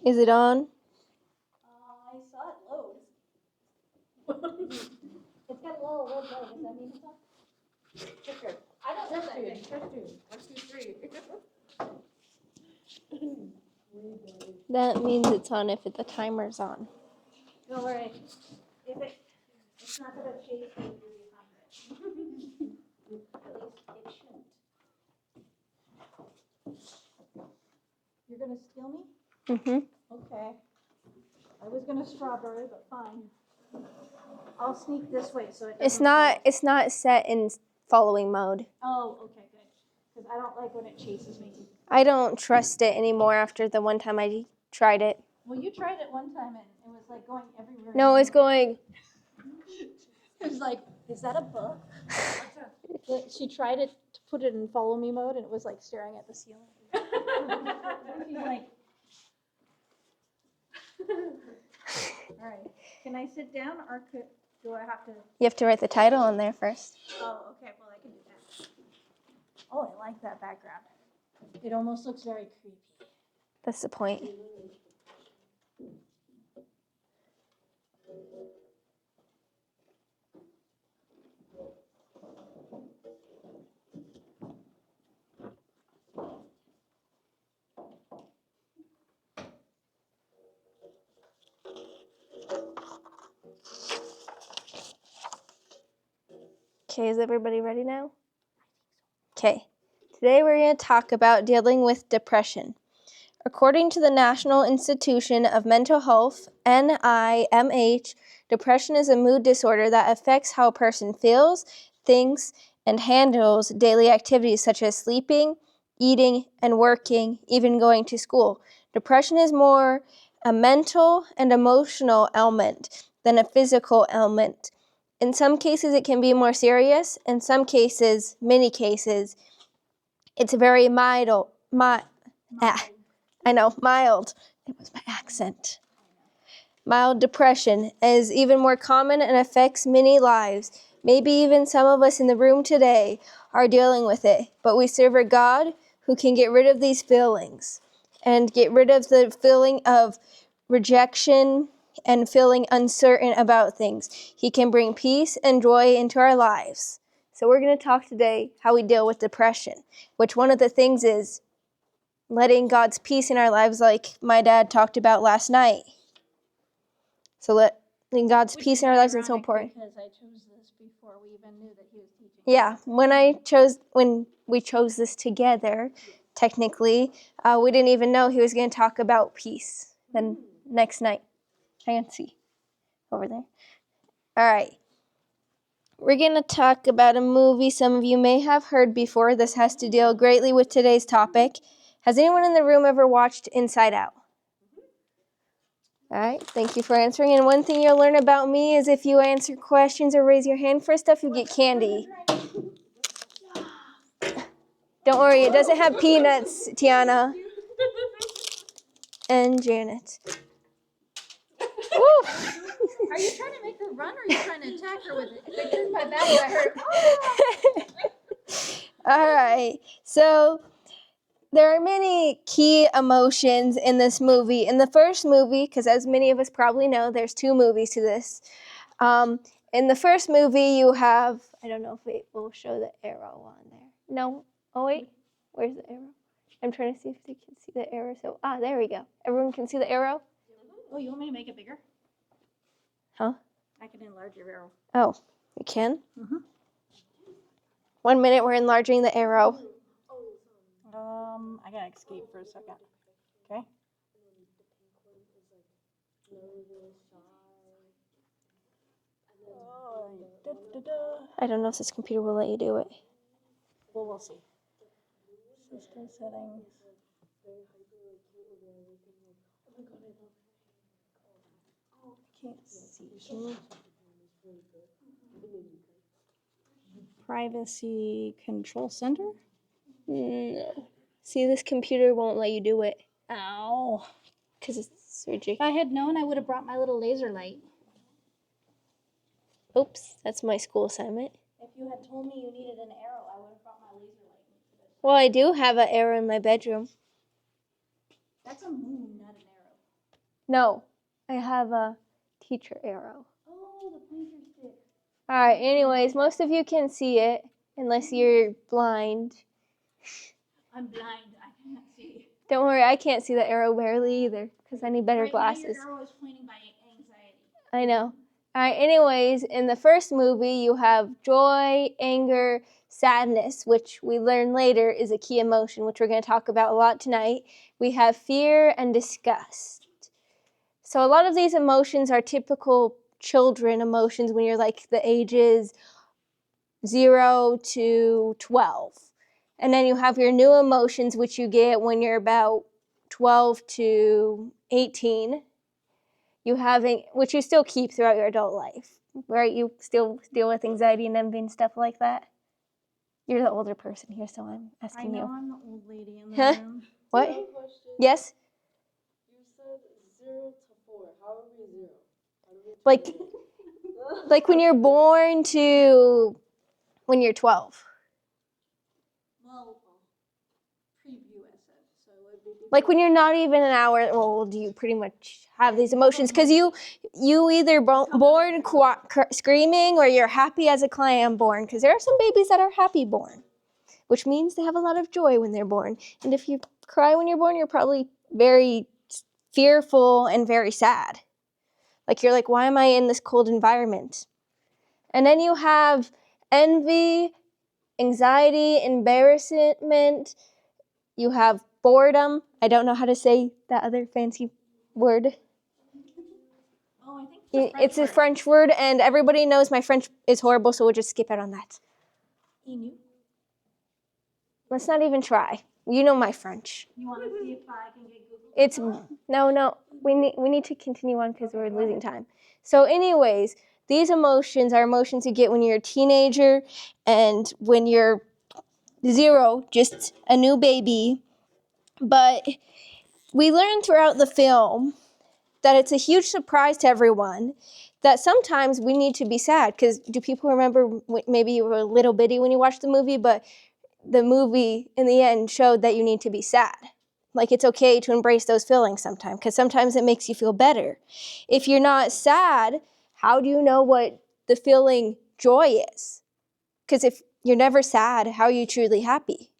Is it on? I saw it load. It's got a little red light. Does that mean it's on? Sure. I don't know that thing. Test tube. 1, 2, 3. That means it's on if the timer's on. Don't worry. It's not gonna chase you through behind it. At least it shouldn't. You're gonna steal me? Mm-hmm. Okay. I was gonna strawberry, but fine. I'll sneak this way so it doesn't. It's not set in following mode. Oh, okay, good. Because I don't like when it chases me. I don't trust it anymore after the one time I tried it. Well, you tried it one time and it was like going everywhere. No, it's going. It was like, is that a book? She tried it to put it in follow me mode and it was like staring at the ceiling. She's like, all right, can I sit down or do I have to? You have to write the title on there first. Oh, okay, well, I can do that. Oh, I like that background. It almost looks very creepy. That's the point. Okay, is everybody ready now? Okay. Today we're going to talk about dealing with depression. According to the National Institution of Mental Health, NIMH, depression is a mood disorder that affects how a person feels, thinks, and handles daily activities such as sleeping, eating, and working, even going to school. Depression is more a mental and emotional ailment than a physical ailment. In some cases, it can be more serious. In some cases, many cases, it's very mild. Mild. It was my accent. Mild depression is even more common and affects many lives. Maybe even some of us in the room today are dealing with it, but we serve a God who can get rid of these feelings and get rid of the feeling of rejection and feeling uncertain about things. He can bring peace and joy into our lives. So we're going to talk today how we deal with depression, which one of the things is letting God's peace in our lives, like my dad talked about last night. So letting God's peace in our lives is so important. Because I chose this before we even knew that he was teaching. Yeah, when we chose this together, technically, we didn't even know he was going to talk about peace. Then next night, fancy over there. All right. We're going to talk about a movie some of you may have heard before. This has to deal greatly with today's topic. Has anyone in the room ever watched Inside Out? All right, thank you for answering. And one thing you'll learn about me is if you answer questions or raise your hand for stuff, you get candy. Don't worry, it doesn't have peanuts, Tiana. And Janet. Woo! Are you trying to make her run or are you trying to attack her with it? If I turned my back, I heard. All right, so there are many key emotions in this movie. In the first movie, because as many of us probably know, there's 2 movies to this. In the first movie, you have, I don't know if it will show the arrow on there. No. Oh, wait. Where's the arrow? I'm trying to see if they can see the arrow. So, there we go. Everyone can see the arrow? Oh, you want me to make it bigger? Huh? I can enlarge your arrow. Oh, you can? Mm-hmm. 1 minute, we're enlarging the arrow. I gotta escape for a second. Okay. I don't know if this computer will let you do it. Well, we'll see. System settings. I can't see. Privacy control center? No. See, this computer won't let you do it. Ow. Because it's ridiculous. If I had known, I would have brought my little laser light. Oops, that's my school assignment. If you had told me you needed an arrow, I would have brought my laser light. Well, I do have an arrow in my bedroom. That's a moon, not an arrow. No, I have a teacher arrow. Oh, the pointer stick. All right, anyways, most of you can see it unless you're blind. I'm blind. I can't see. Don't worry, I can't see the arrow barely either because I need better Right glasses. now your arrow is pointing by anxiety. I know. All right, anyways, in the first movie, you have joy, anger, sadness, which we learn later is a key emotion, which we're going to talk about a lot tonight. We have fear and disgust. So a lot of these emotions are typical children emotions when you're like the ages 0 to 12. And then you have your new emotions, which you get when you're about 12 to 18. You have, which you still keep throughout your adult life, right? You still deal with anxiety and envy and stuff like that. You're the older person here, so I'm asking you. I'm the old lady in the Huh? room. What? I have a question. Yes? You said 0 to 4. How are we 0? How do we Like, turn it? like when you're born to when you're 12. Well, preview I said, so it would be Like when you're not even an hour old, you pretty much have these emotions because you either born screaming or you're happy as a clam born, because there are some babies that are happy born, which means they have a lot of joy when they're born. And if you cry when you're born, you're probably very fearful and very sad. Like you're like, why am I in this cold environment? And then you have envy, anxiety, embarrassment. You have boredom. I don't know how to say that other fancy word. Oh, I think It's a French word, and everybody knows my French is horrible, so we'll just skip out on that. Enu. Let's not even try. You know my French. You want to see if I can get Google? It's no. We need to continue on because we're losing time. So, anyways, these emotions are emotions you get when you're a teenager and when you're 0, just a new baby. But we learn throughout the film that it's a huge surprise to everyone that sometimes we need to be sad. Because do people remember maybe you were a little bitty when you watched the movie, but the movie in the end showed that you need to be sad. Like it's okay to embrace those feelings sometimes, because sometimes it makes you feel better. If you're not sad, how do you know what the feeling joy is? Because if you're never sad, how are you truly happy?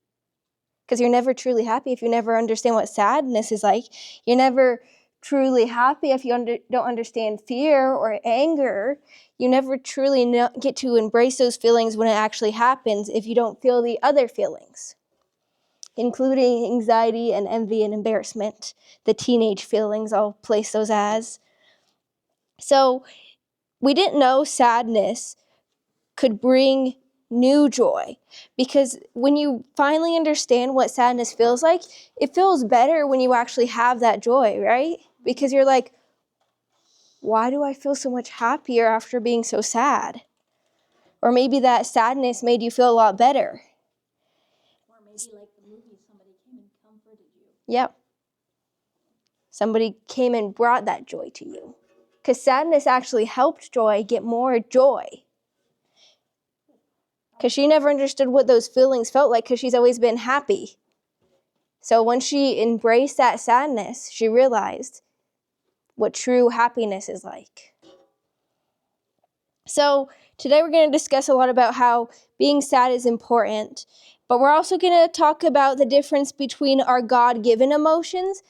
Because you're never truly happy if you never understand what sadness is like. You're never truly happy if you don't understand fear or anger. You never truly get to embrace those feelings when it actually happens if you don't feel the other feelings, including anxiety and envy and embarrassment, the teenage feelings, I'll place those as. So we didn't know sadness could bring new joy, because when you finally understand what sadness feels like, it feels better when you actually have that joy, right? Because you're like, why do I feel so much happier after being so sad? Or maybe that sadness made you feel a lot better. Or maybe like the movie, somebody came and comforted you. Yep. Somebody came and brought that joy to you. Because sadness actually helped joy get more joy. Because she never understood what those feelings felt like because she's always been happy. So when she embraced that sadness, she realized what true happiness is like. So today we're going to discuss a lot about how being sad is important, but we're also going to talk about the difference between our God-given emotions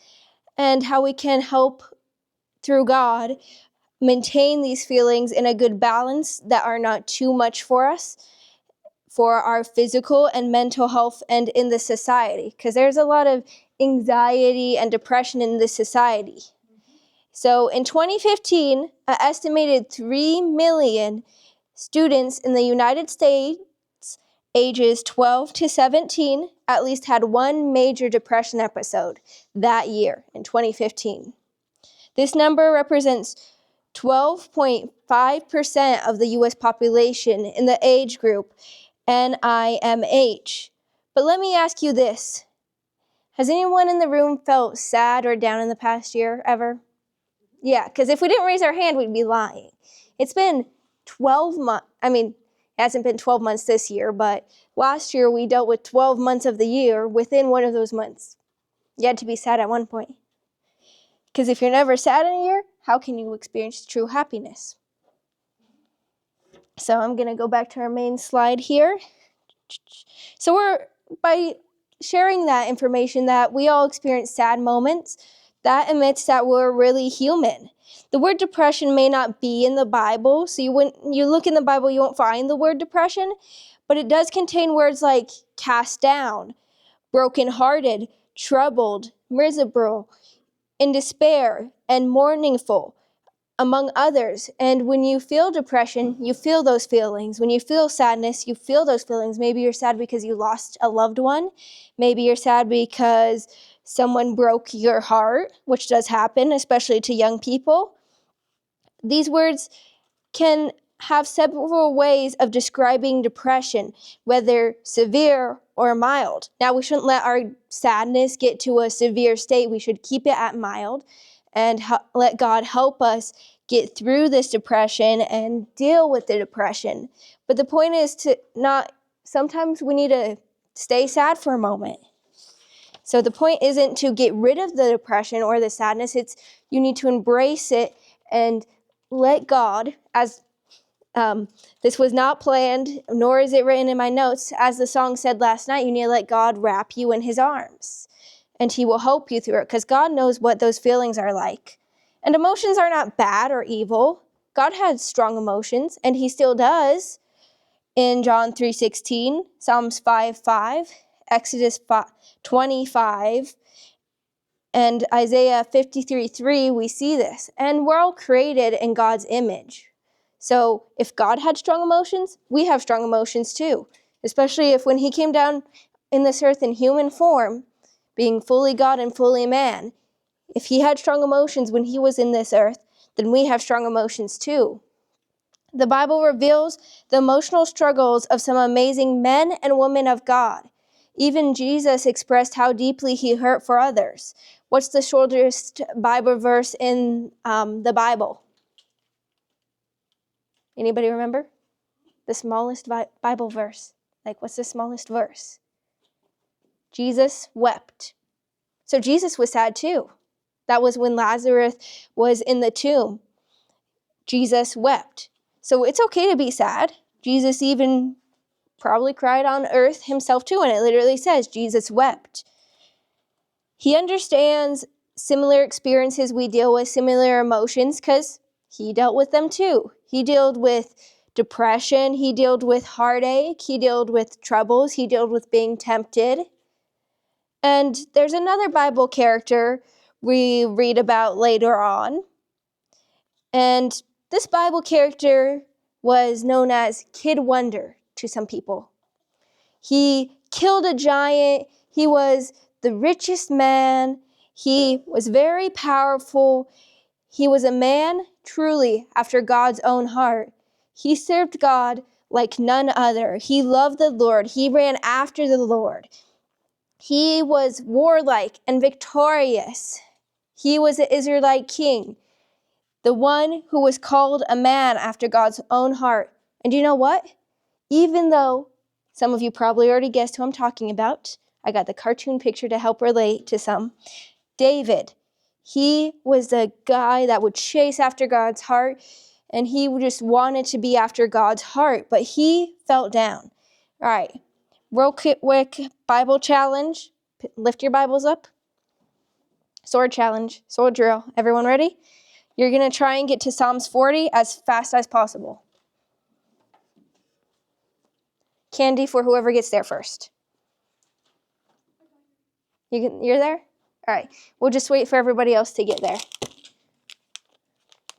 and how we can help, through God, maintain these feelings in a good balance that are not too much for us, for our physical and mental health and in the society, because there's a lot of anxiety and depression in this society. So in 2015, an estimated 3 million students in the United States, ages 12 to 17, at least had one major depression episode that year in 2015. This number represents 12.5% of the U.S. population in the age group NIMH. But let me ask you this. Has anyone in the room felt sad or down in the past year ever? Yeah, because if we didn't raise our hand, we'd be lying. It's been 12 months. It hasn't been 12 months this year, but last year we dealt with 12 months of the year within one of those months. You had to be sad at one point. Because if you're never sad in a year, how can you experience true happiness? So I'm going to go back to our main slide here. So by sharing that information that we all experience sad moments, that admits that we're really human. The word depression may not be in the Bible, so when you look in the Bible, you won't find the word depression, but it does contain words like cast down, brokenhearted, troubled, miserable, in despair, and mournful, among others. And when you feel depression, you feel those feelings. When you feel sadness, you feel those feelings. Maybe you're sad because you lost a loved one. Maybe you're sad because someone broke your heart, which does happen, especially to young people. These words can have several ways of describing depression, whether severe or mild. Now, we shouldn't let our sadness get to a severe state. We should keep it at mild and let God help us get through this depression and deal with the depression. But the point is sometimes we need to stay sad for a moment. So the point isn't to get rid of the depression or the sadness. It's you need to embrace it and let God, as this was not planned, nor is it written in my notes. As the song said last night, you need to let God wrap you in his arms, and he will help you through it, because God knows what those feelings are like. And emotions are not bad or evil. God had strong emotions, and he still does. In John 3:16, Psalms 5:5, Exodus 25, and Isaiah 53:3, we see this. And we're all created in God's image. So if God had strong emotions, we have strong emotions too. Especially if when he came down in this earth in human form, being fully God and fully man, if he had strong emotions when he was in this earth, then we have strong emotions too. The Bible reveals the emotional struggles of some amazing men and women of God. Even Jesus expressed how deeply he hurt for others. What's the shortest Bible verse in the Bible? Anybody remember? The smallest Bible verse. Like, what's the smallest verse? Jesus wept. So Jesus was sad too. That was when Lazarus was in the tomb. Jesus wept. So it's okay to be sad. Jesus even probably cried on earth himself too, and it literally says Jesus wept. He understands similar experiences we deal with, similar emotions, because he dealt with them too. He dealt with depression, he dealt with heartache, he dealt with troubles, he dealt with being tempted. And there's another Bible character we read about later on. And this Bible character was known as Kid Wonder to some people. He killed a giant. He was the richest man. He was very powerful. He was a man truly after God's own heart. He served God like none other. He loved the Lord. He ran after the Lord. He was warlike and victorious. He was an Israelite king, the one who was called a man after God's own heart. And you know what? Even though some of you probably already guessed who I'm talking about, I got the cartoon picture to help relate to some. David, he was the guy that would chase after God's heart, and he just wanted to be after God's heart, but he felt down. All right, real quick Bible challenge. Lift your Bibles up. Sword challenge, sword drill. Everyone ready? You're going to try and get to Psalms 40 as fast as possible. Candy for whoever gets there first. You're there? All right. We'll just wait for everybody else to get there.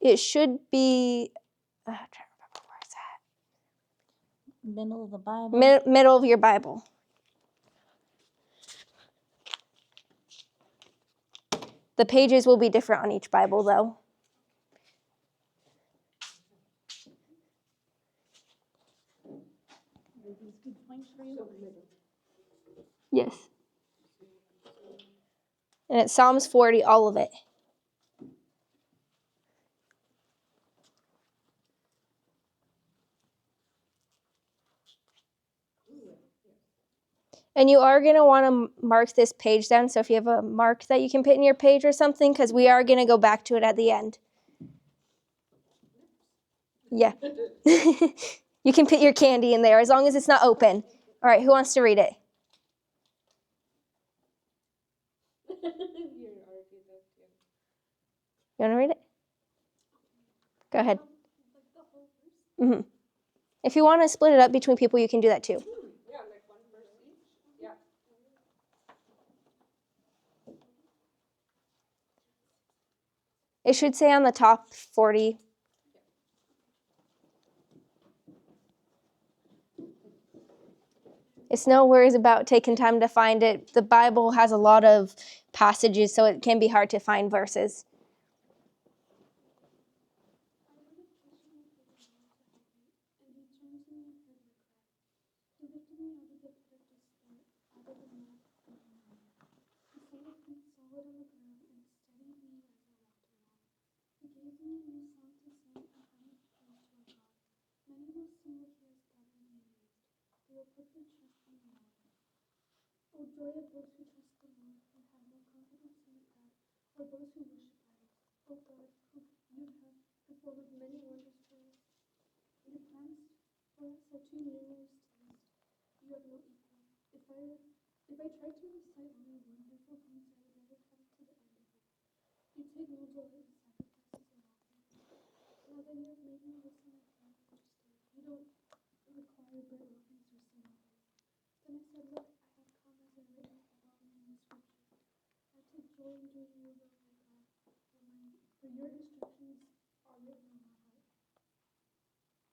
It should be, I'm trying to remember where it's at. Middle of the Bible. Middle of your Bible. The pages will be different on each Bible, though. Yes. And it's Psalms 40, all of it. And you are going to want to mark this page down. So if you have a mark that you can put in your page or something, because we are going to go back to it at the end. Yeah. You can put your candy in there as long as it's not open. All right, who wants to read it? You want to read it? Go ahead. Mm-hmm. If you want to split it up between people, you can do that too. Yeah, like one verse each. Yeah. It should say on the top 40. It's no worries about taking time to find it. The Bible has a lot of passages, so it can be hard to find verses.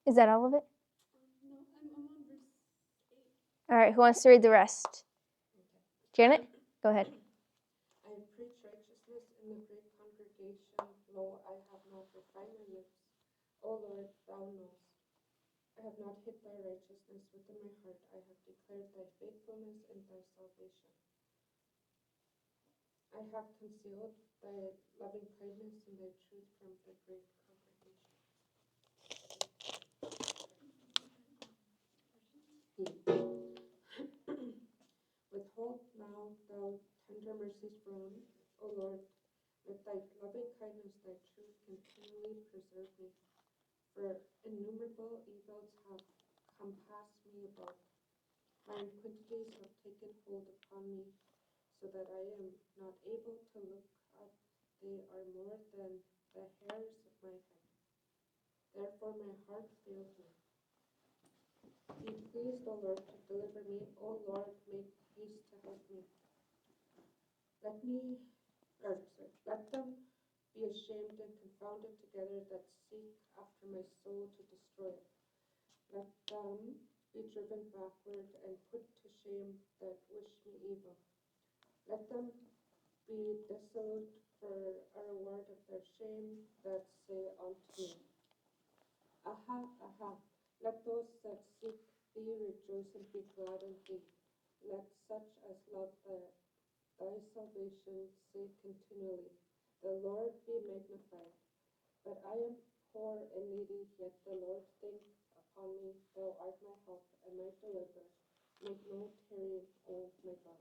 Is that all of it? All right, who wants to read the rest? Janet, go ahead. I preach righteousness in the great congregation. Lo, I have not refined my lips. O Lord, thou knowest. I have not hid thy righteousness within my heart. I have declared thy faithfulness and thy salvation. I have concealed thy loving kindness and thy truth from the great congregation. Withhold now thou tender mercies from, O Lord, let thy loving kindness, thy truth continually preserve me. For innumerable evils have compassed me about. My iniquities have taken hold upon me, so that I am not able to look up. They are more than the hairs of my head. Therefore my heart failed me. Be pleased, O Lord, to deliver me. O Lord, make haste to help me. Let them be ashamed and confounded together that seek after my soul to destroy it. Let them be driven backward and put to shame that wish me evil. Let them be dissolute for a reward of their shame that say unto me, Aha, aha. Let those that seek thee rejoice and be glad in thee. Let such as love thy salvation say continually, The Lord be magnified. But I am poor and needy, yet the Lord think upon me. Thou art my help and my deliverer. Make no tarrying, O my God.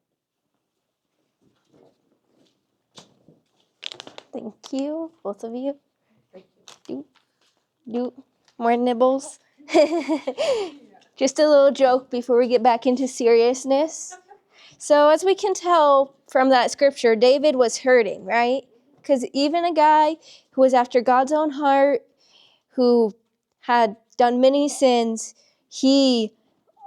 Thank you, both of you. Thank you. Do more nibbles. Just a little joke before we get back into seriousness. So as we can tell from that scripture, David was hurting, right? Because even a guy who was after God's own heart, who had done many sins, he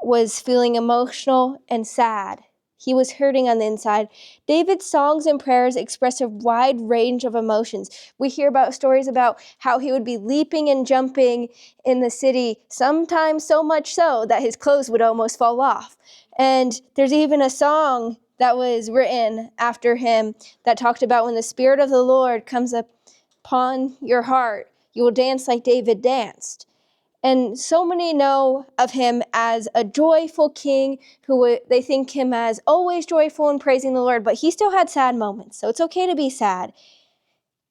was feeling emotional and sad. He was hurting on the inside. David's songs and prayers express a wide range of emotions. We hear about stories about how he would be leaping and jumping in the city, sometimes so much so that his clothes would almost fall off. And there's even a song that was written after him that talked about when the Spirit of the Lord comes upon your heart, you will dance like David danced. And so many know of him as a joyful king who they think him as always joyful and praising the Lord, but he still had sad moments, so it's okay to be sad.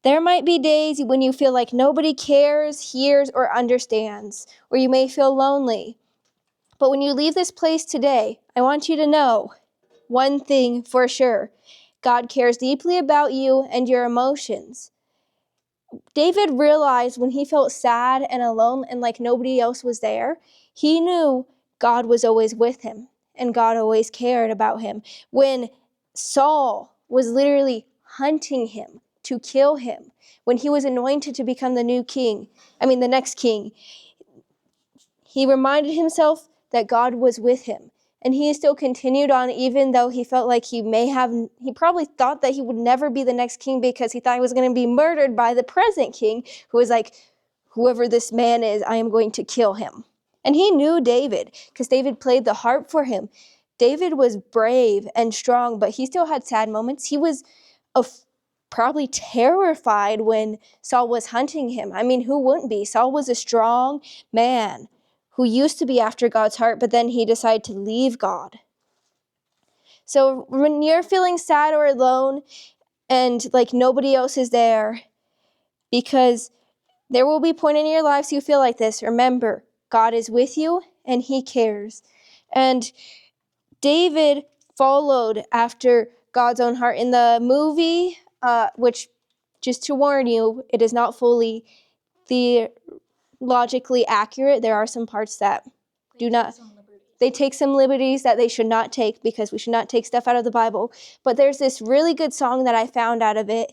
There might be days when you feel like nobody cares, hears, or understands, or you may feel lonely. But when you leave this place today, I want you to know one thing for sure. God cares deeply about you and your emotions. David realized when he felt sad and alone and like nobody else was there, he knew God was always with him and God always cared about him. When Saul was literally hunting him to kill him, when he was anointed to become the next king, he reminded himself that God was with him. And he still continued on, even though he felt like he probably thought that he would never be the next king because he thought he was going to be murdered by the present king, who was like, whoever this man is, I am going to kill him. And he knew David because David played the harp for him. David was brave and strong, but he still had sad moments. He was probably terrified when Saul was hunting him. I mean, who wouldn't be? Saul was a strong man who used to be after God's heart, but then he decided to leave God. So when you're feeling sad or alone and like nobody else is there, because there will be a point in your lives you feel like this, remember, God is with you and he cares. And David followed after God's own heart. In the movie, which, just to warn you, it is not fully theologically accurate. There are some parts that they take some liberties that they should not take, because we should not take stuff out of the Bible. But there's this really good song that I found out of it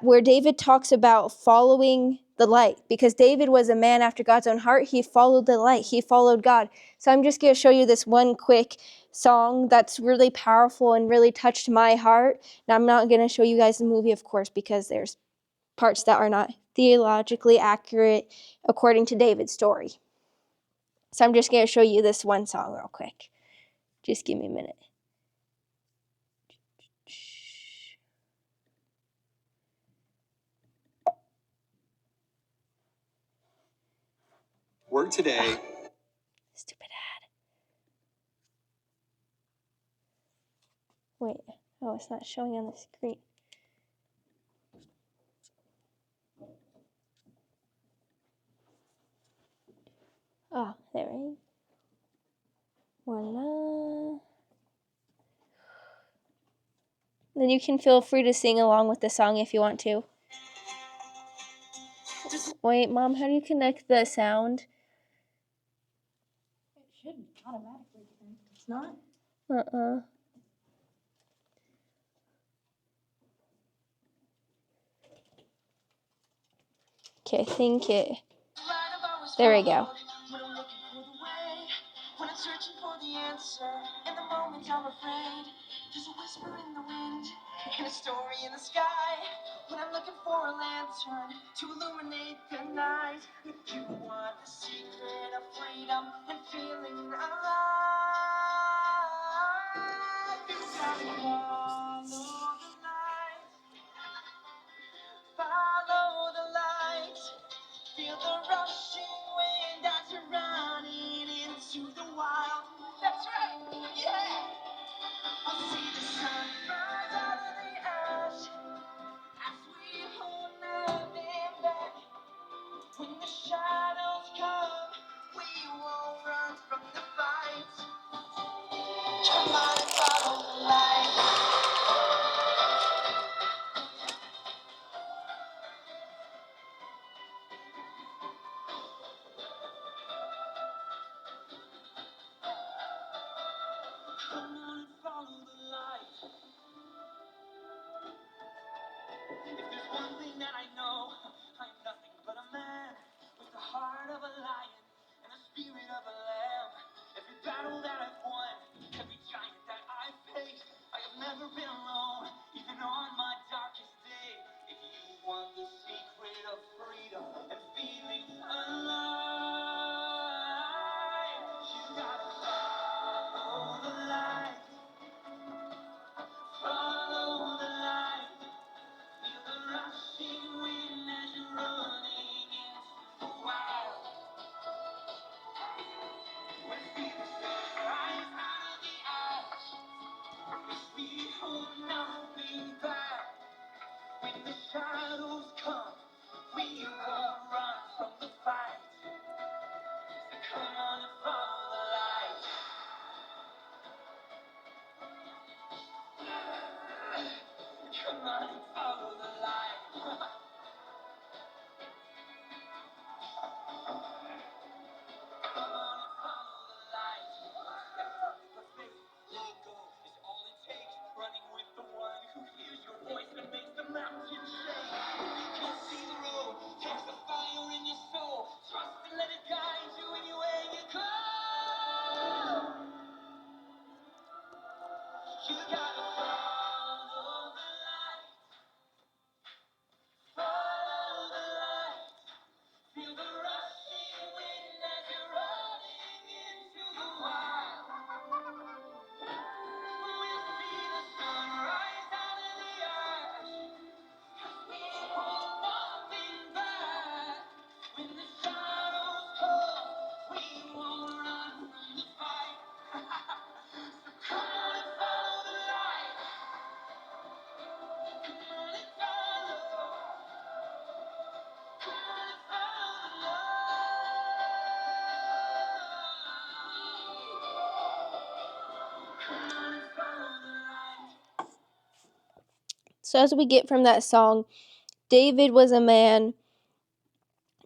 where David talks about following the light, because David was a man after God's own heart. He followed the light. He followed God. So I'm just going to show you this one quick song that's really powerful and really touched my heart. Now, I'm not going to show you guys the movie, of course, because there's parts that are not theologically accurate according to David's story. So I'm just going to show you this one song real quick. Just give me a minute. Work today. Stupid ad. Wait. Oh, it's not showing on the screen. Oh, there we go. Voila. Then you can feel free to sing along with the song if you want to. Wait, Mom, how do you connect the sound? It should automatically connect. It's not. Okay, think it. There we go. When I'm searching for the answer, in the moment I'm afraid. There's a whisper in the wind, and a story in the sky. When I'm looking for a lantern to illuminate the night. If you want the secret of freedom and feeling alive, you gotta follow the light. Follow the light. Feel the rushing wind as you're running into the wild. That's right, yeah! I'll see the sun rise out of the ash as we hold nothing back. When the shadows come, we won't run from the fight. Come on and follow the light. Come on and follow the light. If there's one thing that I know, I'm nothing but a man with the heart of a lion and the spirit of a lamb. Every battle that I've won, every giant that I've faced, I have never been alone, even on my darkest day. If you want the secret of freedom and feeling alive, you gotta follow the light. Follow the light. Feel the rushing wind as you're running into the wild. When we see the sun rise out of the ash, we hold nothing back. When the shadows come, we won't run from the fight. So as we get from that song, David was a man,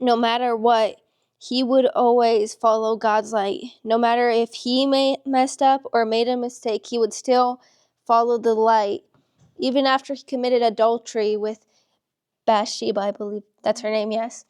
no matter what, he would always follow God's light. No matter if he messed up or made a mistake, he would still follow the light. Even after he committed adultery with Bathsheba, I believe that's her name, yes.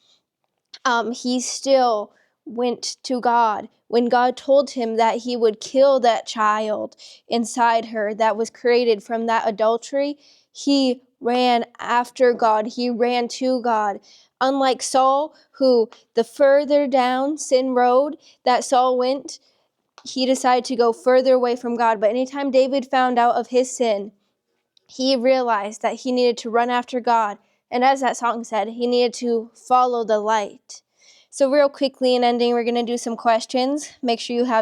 He still went to God. When God told him that he would kill that child inside her that was created from that adultery, he ran after God. He ran to God. Unlike Saul, who the further down sin road that Saul went, he decided to go further away from God. But anytime David found out of his sin, he realized that he needed to run after God. And as that song said, he needed to follow the light. So real quickly in ending, we're going to do some questions. Make sure you have